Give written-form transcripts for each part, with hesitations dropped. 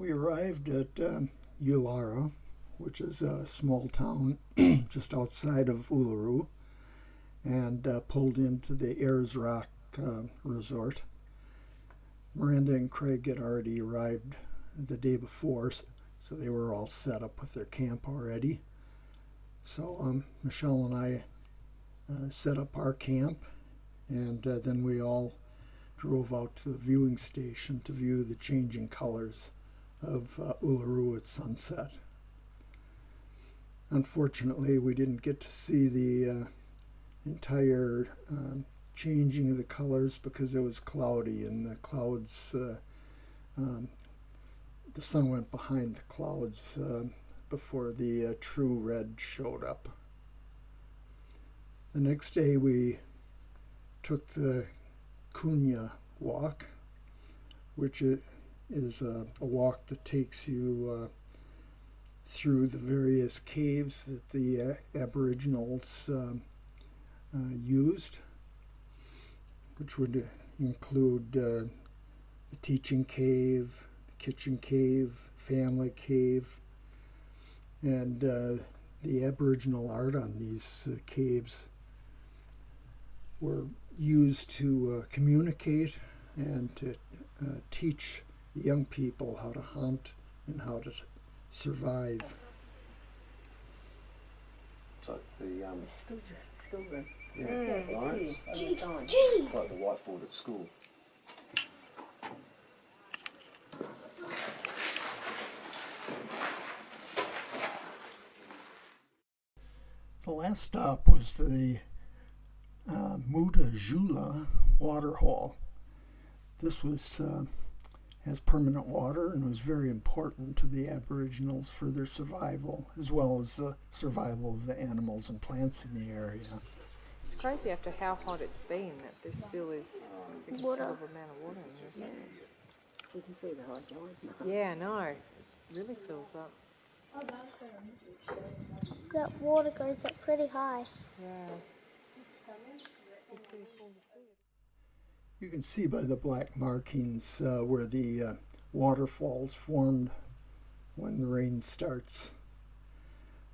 We arrived at Uluru, which is a small town just outside of Uluru, and pulled into the Ayers Rock resort. Miranda and Craig had already arrived the day before, so they were all set up with their camp already. So Michelle and I set up our camp, and then we all drove out to the viewing station to view the changing colors of Uluru at sunset. Unfortunately, we didn't get to see the entire changing of the colors because it was cloudy, and the clouds, the sun went behind the clouds before the true red showed up. The next day we took the Kunya walk, which is a walk that takes you through the various caves that the Aboriginals used, which would include the teaching cave, the kitchen cave, family cave, and the Aboriginal art on these caves were used to communicate and to teach the young people how to hunt and how to survive. So the Children. lines, Jeez. it's like the whiteboard at school. The last stop was the Muda Jula waterhole. This was has permanent water and was very important to the Aboriginals for their survival, as well as the survival of the animals and plants in the area. It's crazy after how hot it's been that there still is a considerable amount of water in there. You can see the high tide. Yeah, I know. It really fills up. That water goes up pretty high. Yeah. It's pretty cool to see it. You can see by the black markings where the waterfalls formed when the rain starts.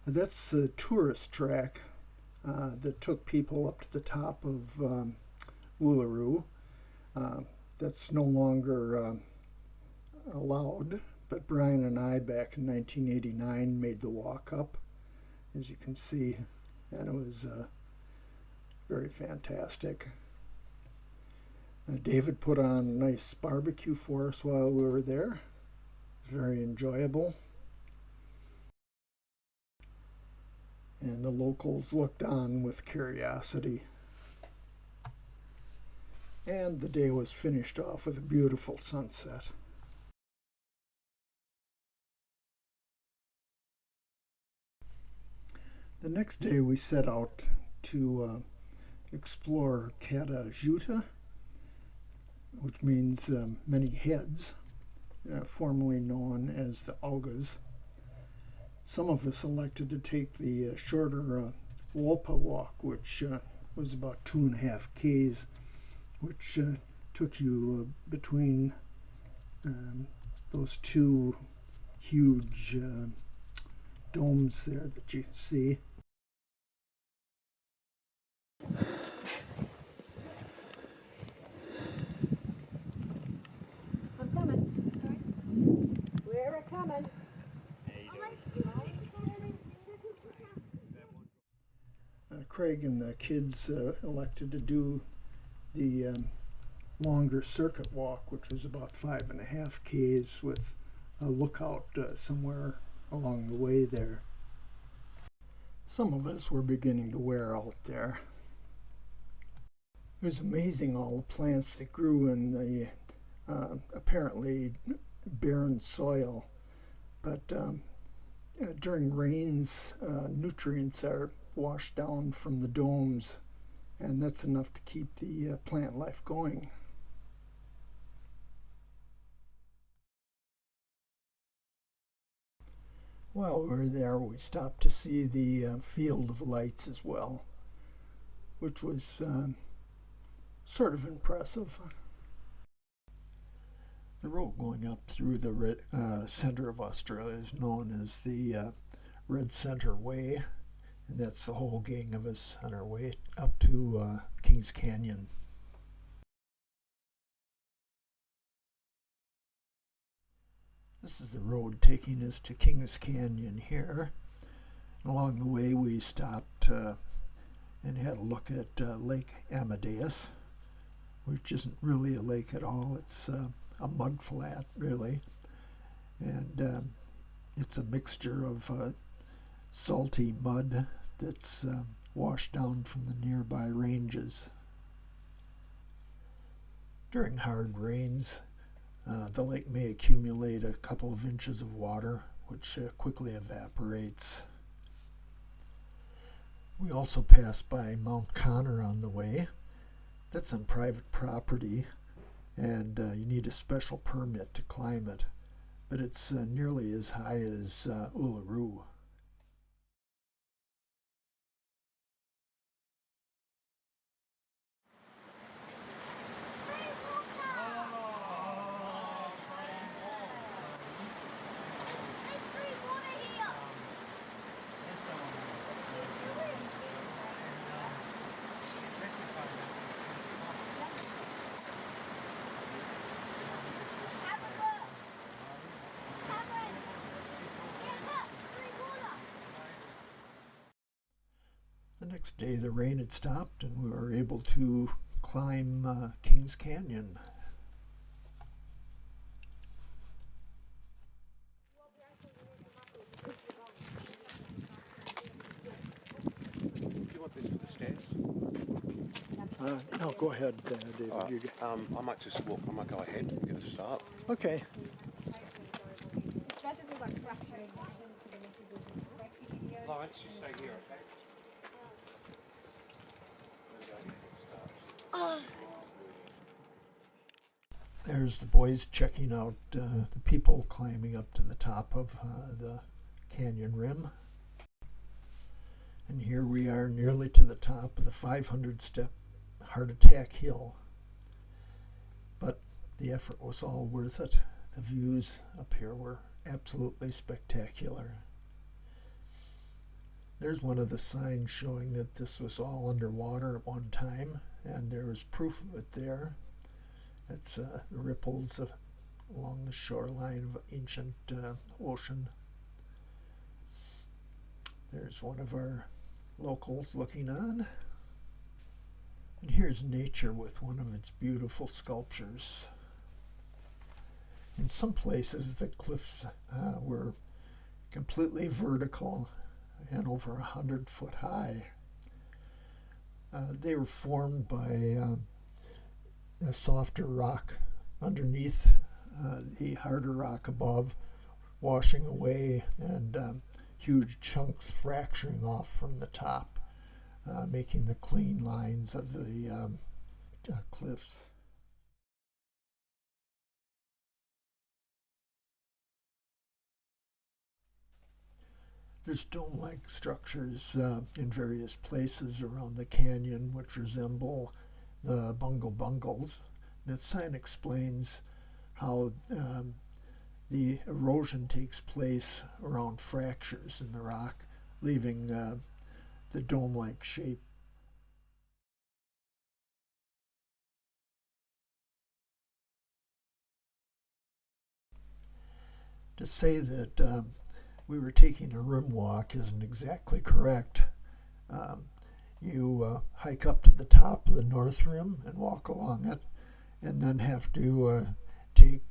That's the tourist track that took people up to the top of Uluru. That's no longer allowed, but Brian and I back in 1989 made the walk up, as you can see, and it was very fantastic. David put on a nice barbecue for us while we were there. It was very enjoyable. And the locals looked on with curiosity. And the day was finished off with a beautiful sunset. The next day we set out to explore Kata Juta, which means many heads, formerly known as the Augas. Some of us elected to take the shorter Walpa walk, which was about 2.5 k's, which took you between those two huge domes there that you see. I'm coming. We're coming. Craig and the kids elected to do the longer circuit walk, which was about 5.5 k's with a lookout somewhere along the way there. Some of us were beginning to wear out there. It was amazing all the plants that grew in the apparently barren soil, but during rains, nutrients are washed down from the domes, and that's enough to keep the plant life going. While we were there, we stopped to see the field of lights as well, which was sort of impressive. The road going up through the center of Australia is known as the Red Center Way, and that's the whole gang of us on our way up to Kings Canyon. This is the road taking us to Kings Canyon here. Along the way we stopped and had a look at Lake Amadeus, which isn't really a lake at all. It's a mud flat, really, and it's a mixture of salty mud that's washed down from the nearby ranges. During hard rains, the lake may accumulate a couple of inches of water, which quickly evaporates. We also passed by Mount Connor on the way. That's on private property, and you need a special permit to climb it, but it's nearly as high as Uluru. The next day the rain had stopped and we were able to climb Kings Canyon. Do you want this for the stairs? No, go ahead, David. All right. You go. I might just walk. I might go ahead and get a start. Okay. Lawrence, you stay here, okay? There's the boys checking out the people climbing up to the top of the canyon rim. And here we are nearly to the top of the 500-step Heart Attack Hill. But the effort was all worth it. The views up here were absolutely spectacular. There's one of the signs showing that this was all underwater at one time, and there's proof of it there. It's the ripples along the shoreline of ancient ocean. There's one of our locals looking on. And here's nature with one of its beautiful sculptures. In some places the cliffs were completely vertical and over 100 foot high. They were formed by a softer rock underneath the harder rock above, washing away, and huge chunks fracturing off from the top, making the clean lines of the cliffs. There's dome-like structures in various places around the canyon which resemble the bungles. That sign explains how the erosion takes place around fractures in the rock, leaving the dome-like shape. To say that we were taking a rim walk isn't exactly correct. You hike up to the top of the north rim and walk along it, and then have to take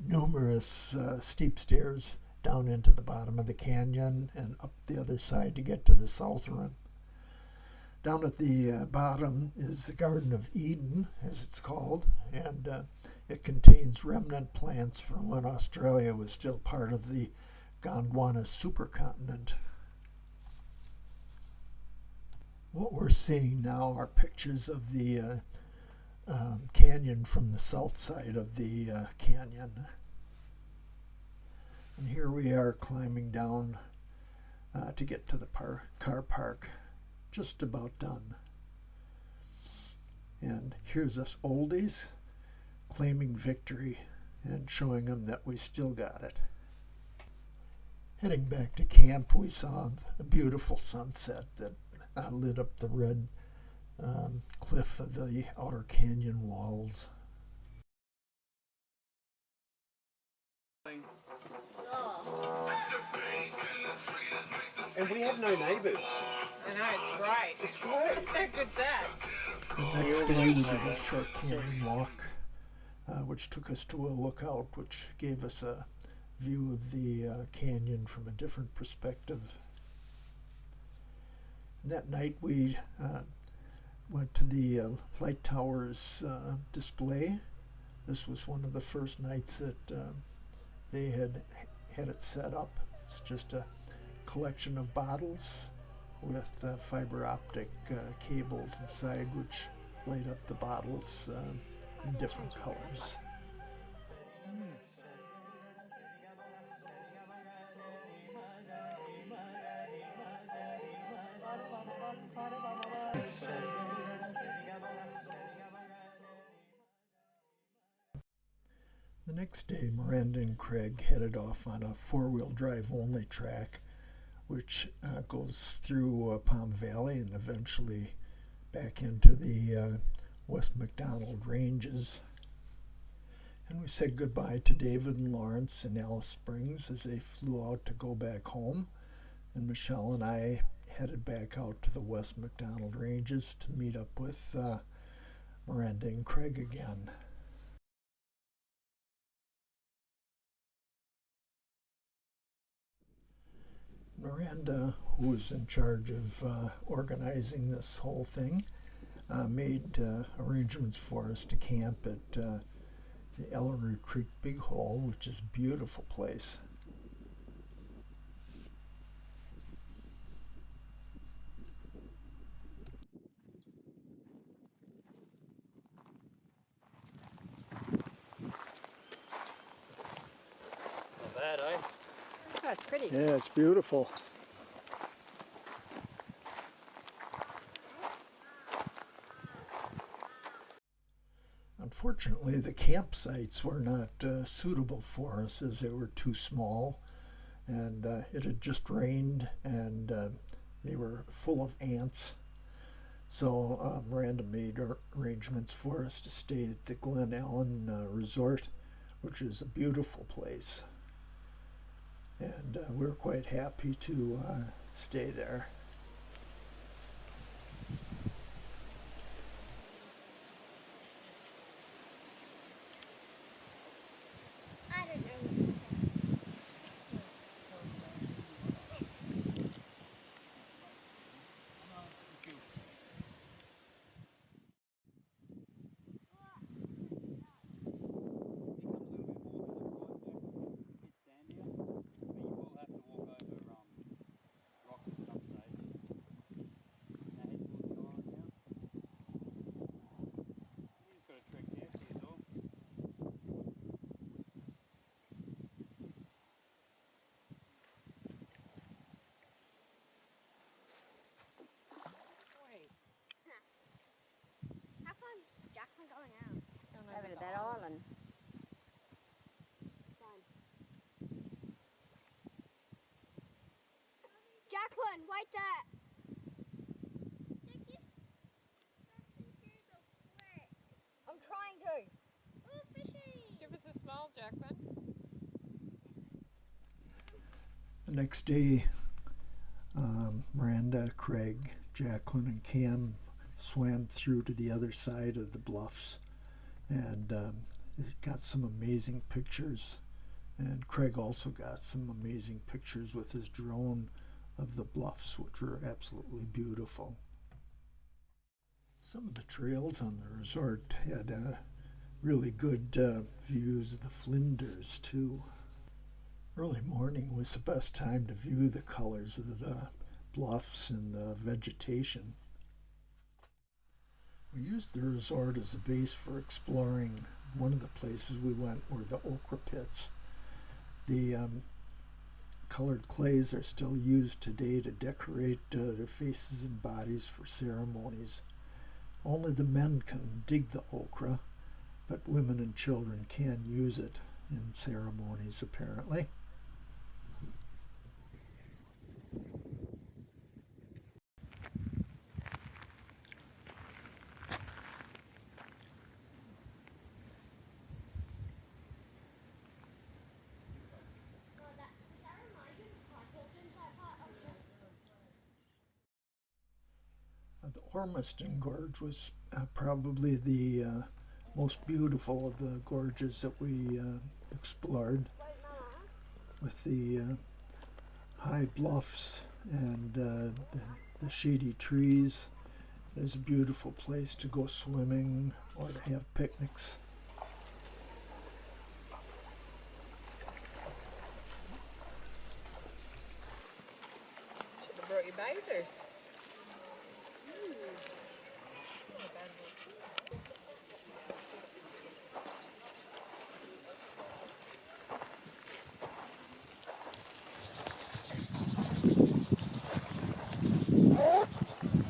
numerous steep stairs down into the bottom of the canyon and up the other side to get to the south rim. Down at the bottom is the Garden of Eden, as it's called, and it contains remnant plants from when Australia was still part of the Gondwana supercontinent. What we're seeing now are pictures of the canyon from the south side of the canyon. And here we are climbing down to get to the car park. Just about done. And here's us oldies claiming victory and showing them that we still got it. Heading back to camp, we saw a beautiful sunset that lit up the red cliff of the outer canyon walls. And we have no neighbours. I know, it's great. It's great. How good's that? The next day we did a short canyon walk, which took us to a lookout, which gave us a view of the canyon from a different perspective. And that night we went to the light towers display. This was one of the first nights that they had it set up. It's just a collection of bottles with fiber optic cables inside, which light up the bottles in different colors. The next day, Miranda and Craig headed off on a four-wheel drive only track, which goes through Palm Valley and eventually back into the West McDonald Ranges. And we said goodbye to David and Lawrence in Alice Springs as they flew out to go back home. And Michelle and I headed back out to the West McDonald Ranges to meet up with Miranda and Craig again. Miranda, who was in charge of organizing this whole thing, made arrangements for us to camp at the Uluru Creek Big Hole, which is a beautiful place. Not bad, eh? Oh, it's pretty. Yeah, it's beautiful. Unfortunately, the campsites were not suitable for us as they were too small, and it had just rained, and they were full of ants. So Miranda made arrangements for us to stay at the Glen Ellen Resort, which is a beautiful place. And we were quite happy to stay there. I don't know. How come's Jacqueline going out? Over to that island. Jacqueline, wait there. I'm trying to. Oh, fishy. Give us a smile, Jacqueline. The next day, Miranda, Craig, Jacqueline, and Cam swam through to the other side of the bluffs, and got some amazing pictures. And Craig also got some amazing pictures with his drone of the bluffs, which were absolutely beautiful. Some of the trails on the resort had really good views of the Flinders too. Early morning was the best time to view the colors of the bluffs and the vegetation. We used the resort as a base for exploring. One of the places we went were the okra pits. The colored clays are still used today to decorate their faces and bodies for ceremonies. Only the men can dig the okra, but women and children can use it in ceremonies, apparently. The Ormiston Gorge was probably the most beautiful of the gorges that we explored, with the high bluffs and the shady trees. It was a beautiful place to go swimming or to have picnics. Should have brought you bathers.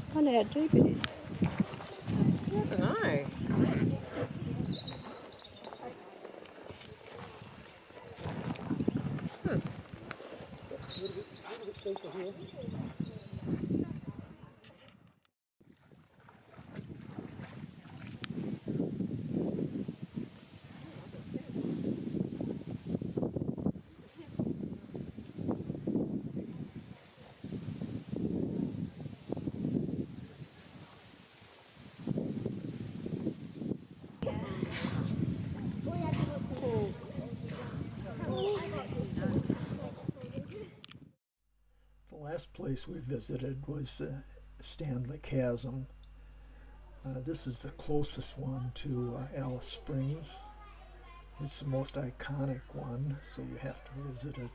I wonder how deep it is. I don't know. The last place we visited was Stanley Chasm. This is the closest one to Alice Springs. It's the most iconic one, so you have to visit it.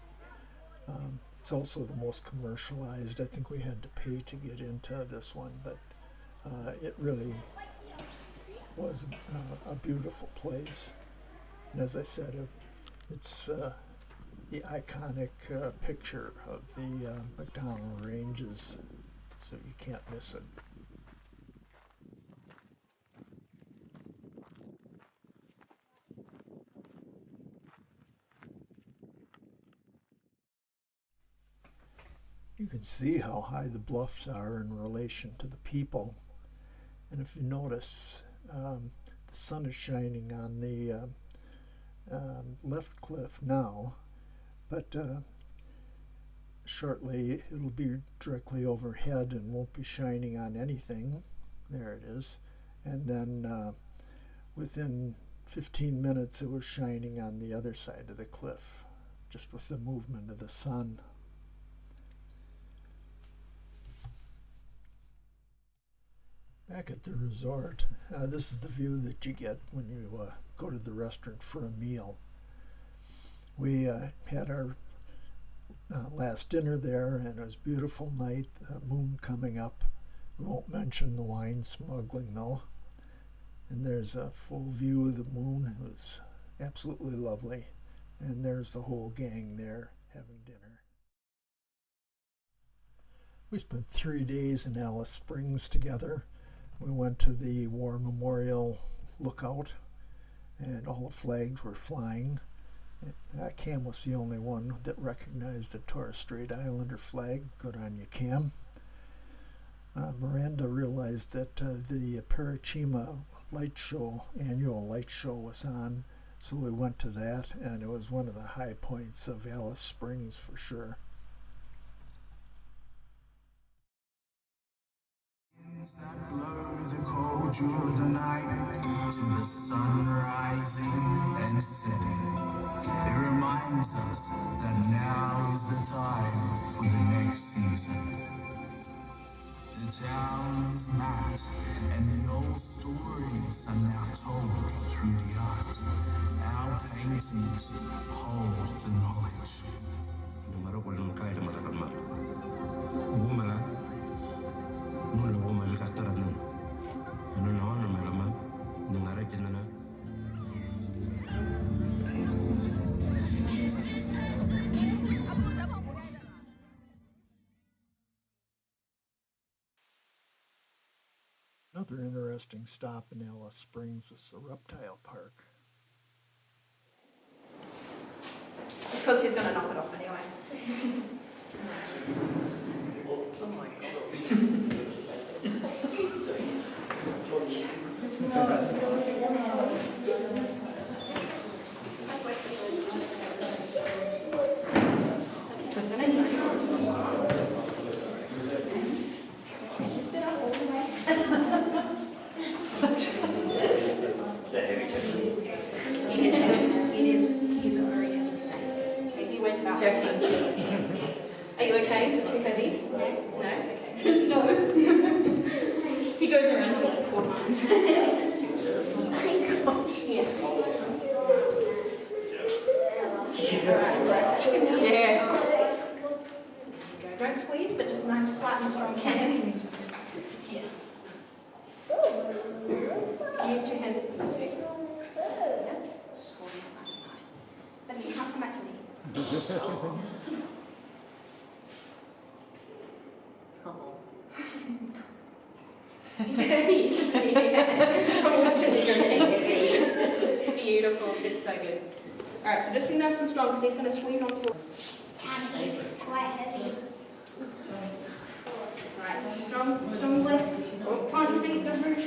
It's also the most commercialized. I think we had to pay to get into this one, but it really was a beautiful place. And as I said, it's the iconic picture of the McDonald Ranges, so you can't miss it. You can see how high the bluffs are in relation to the people. And if you notice, the sun is shining on the left cliff now, but shortly it'll be directly overhead and won't be shining on anything. There it is. And then within 15 minutes it was shining on the other side of the cliff, just with the movement of the sun. Back at the resort, this is the view that you get when you go to the restaurant for a meal. We had our last dinner there, and it was a beautiful night, the moon coming up. We won't mention the wine smuggling though. And there's a full view of the moon. It was absolutely lovely. And there's the whole gang there having dinner. We spent 3 days in Alice Springs together. We went to the War Memorial Lookout, and all the flags were flying. Cam was the only one that recognized the Torres Strait Islander flag. Good on you, Cam. Miranda realized that the Parachima light show, annual light show, was on, so we went to that, and it was one of the high points of Alice Springs for sure. That blow the cold dew of the night to the sun rising and setting. It reminds us that now is the time for the next season. The town is mapped, and the old stories are now told through the art. Our paintings hold the knowledge. Another interesting stop in Alice Springs was the reptile park. because he's going to knock it off anyway. Oh my god. He's a very heavy snake. Okay, he weighs about 18 kilos. Are you okay? Is it too heavy? No? Okay. No. He goes around to like 4 times. Oh my gosh, yeah. Yeah. Go. Don't squeeze, but just nice, flat and strong hand. And you just relax it. Yeah. Use 2 hands if you need to. Yeah. Just hold it nice and high. But you can't come back to me. Oh. He's heavy, isn't he? I'm watching it. Beautiful. It's so good. Alright, so just be nice and strong because he's going to squeeze onto your... And he's quite heavy. Alright, strong legs. On your feet, don't move.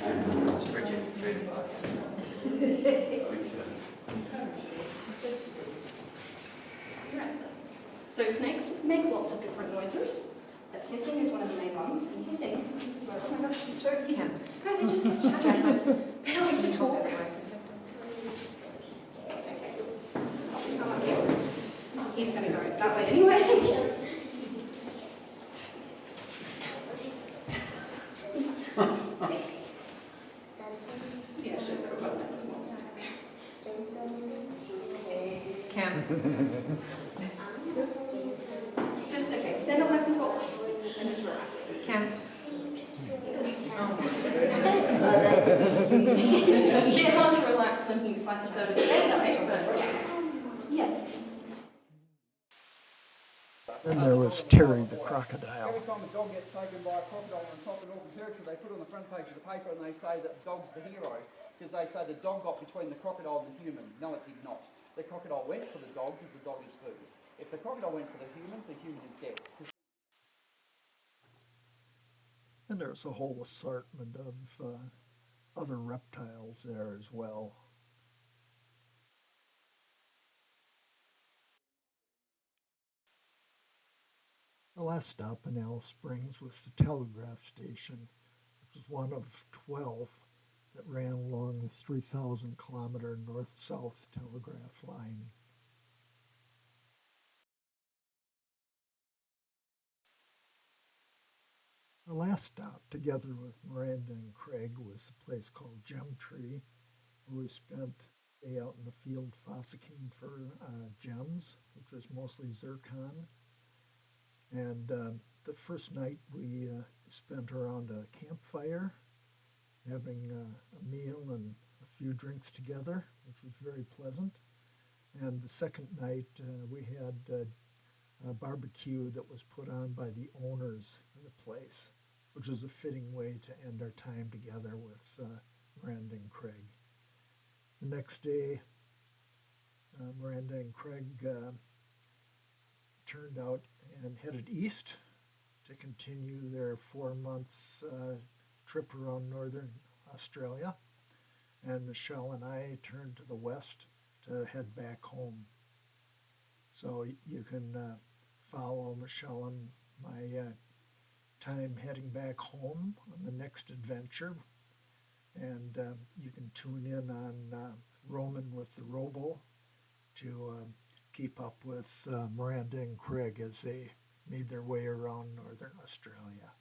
So snakes make lots of different noises, but hissing is one of the main ones. And hissing, oh my gosh, he's so cute. No, they just get chatty. They don't like to talk. Okay. It's not like him. He's going to go that way anyway. Yeah, sure, we've got that small snake. Cam. Just, okay, stand up nice and tall, and just relax. Cam. Get hard to relax when he's like the photos. Yeah. Then there was Terry the crocodile. Every time a dog gets taken by a crocodile on top of Northern Territory, they put it on the front page of the paper and they say that the dog's the hero because they say the dog got between the crocodile and the human. No, it did not. The crocodile went for the dog because the dog is food. If the crocodile went for the human is dead. And there's a whole assortment of other reptiles there as well. The last stop in Alice Springs was the telegraph station, which was one of 12 that ran along the 3,000-kilometer north-south telegraph line. Our last stop, together with Miranda and Craig, was a place called Gem Tree, where we spent a day out in the field fossicking for gems, which was mostly zircon. And the first night we spent around a campfire, having a meal and a few drinks together, which was very pleasant. And the second night we had a barbecue that was put on by the owners of the place, which was a fitting way to end our time together with Miranda and Craig. The next day, Miranda and Craig turned out and headed east to continue their 4-month trip around northern Australia. And Michelle and I turned to the west to head back home. So you can follow Michelle and my time heading back home on the next adventure. And you can tune in on Roman with the Robo to keep up with Miranda and Craig as they made their way around northern Australia.